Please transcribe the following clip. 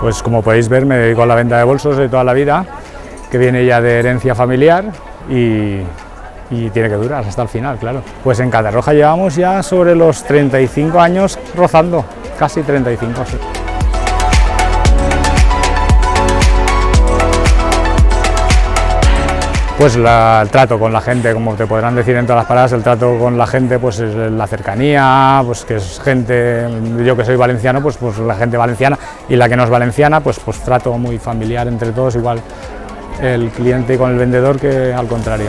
Pues como podéis ver, me dedico a la venta de bolsos de toda la vida, que viene ya de herencia familiar y tiene que durar hasta el final, claro. Pues en Catarroja llevamos ya sobre los 35 años rozando, casi 35. Sí. Pues el trato con la gente, como te podrán decir en todas las paradas, el trato con la gente pues es la cercanía, pues que es gente, yo que soy valenciano, pues la gente valenciana, y la que no es valenciana, pues trato muy familiar entre todos, igual el cliente con el vendedor que al contrario.